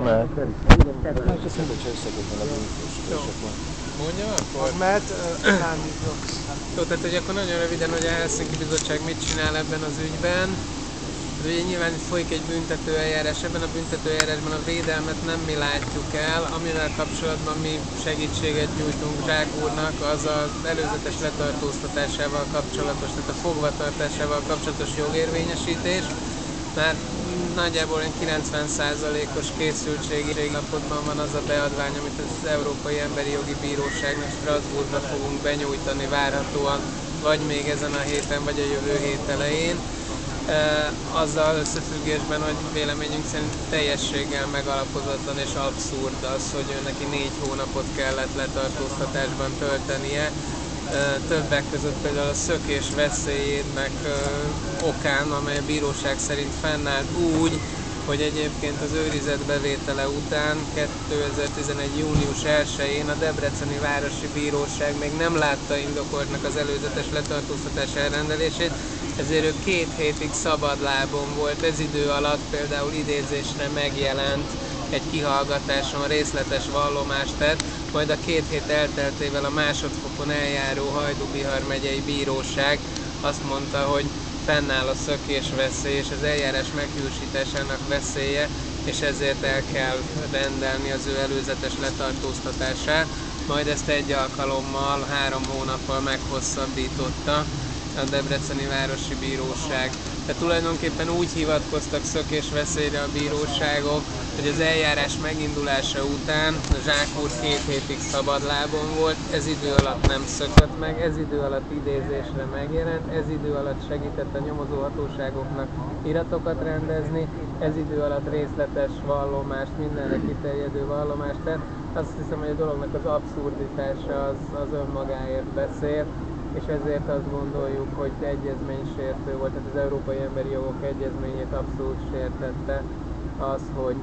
Mehet. Megteszem, hogyha összekötve a bűnös, és akkor... Mondjam akkor? Az mehet, számítok. Jó, tehát hogy akkor nagyon röviden, hogy a Helsinki Bizottság mit csinál ebben az ügyben. Ugye nyilván itt folyik egy büntetőeljárás, ebben a büntetőeljárásban a védelmet nem mi látjuk el, amivel kapcsolatban mi segítséget nyújtunk Zsák úrnak, az az előzetes letartóztatásával kapcsolatos, tehát a fogvatartásával kapcsolatos jogérvényesítés. Már nagyjából 90%-os készültségi állapotban van az a beadvány, amit az Európai Emberi Jogi Bíróságnak Strasbourgba fogunk benyújtani várhatóan, vagy még ezen a héten, vagy a jövő hét elején. Azzal összefüggésben, hogy véleményünk szerint teljességgel megalapozatlan és abszurd az, hogy ő neki 4 hónapot kellett letartóztatásban töltenie. Többek között például a szökés veszélyének okán, amely a bíróság szerint fennállt úgy, hogy egyébként az őrizetbevétele után 2011. június 1-én a Debreceni Városi Bíróság még nem látta indokoltnak az előzetes letartóztatás elrendelését, ezért ő 2 hétig szabadlábon volt. Ez idő alatt például idézésre megjelent egy kihallgatáson, részletes vallomást tett, majd a 2 hét elteltével a másodfokon eljáró Hajdú-Bihar megyei bíróság azt mondta, hogy fennáll a szökés veszély és az eljárás meghiúsításának veszélye, és ezért el kell rendelni az ő előzetes letartóztatását. Majd ezt egy alkalommal, 3 hónappal meghosszabbította a Debreceni Városi Bíróság. Tehát tulajdonképpen úgy hivatkoztak szökésveszélyre a bíróságok, hogy az eljárás megindulása után a Zsák úr 2 hétig szabadlábon volt, ez idő alatt nem szökött meg, ez idő alatt idézésre megjelent, ez idő alatt segített a nyomozó hatóságoknak iratokat rendezni, ez idő alatt részletes vallomást, mindenre kiterjedő vallomást tett. Azt hiszem, hogy a dolognak az abszurditása az önmagáért beszél, és ezért azt gondoljuk, hogy egyezménysértő volt, tehát az Európai Emberi Jogok Egyezményét abszolút sértette az, hogy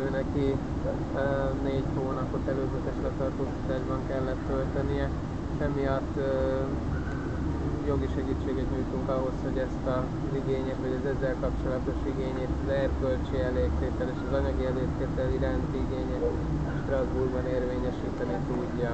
ő neki 4 hónapot előzetes letartóztatásban kellett töltenie. Emiatt jogi segítséget nyújtunk ahhoz, hogy ezt az igényét, vagy az ezzel kapcsolatos igényét, az erkölcsi elégtétel és az anyagi elégtétel iránti igényét Strasbourgban érvényesíteni tudja.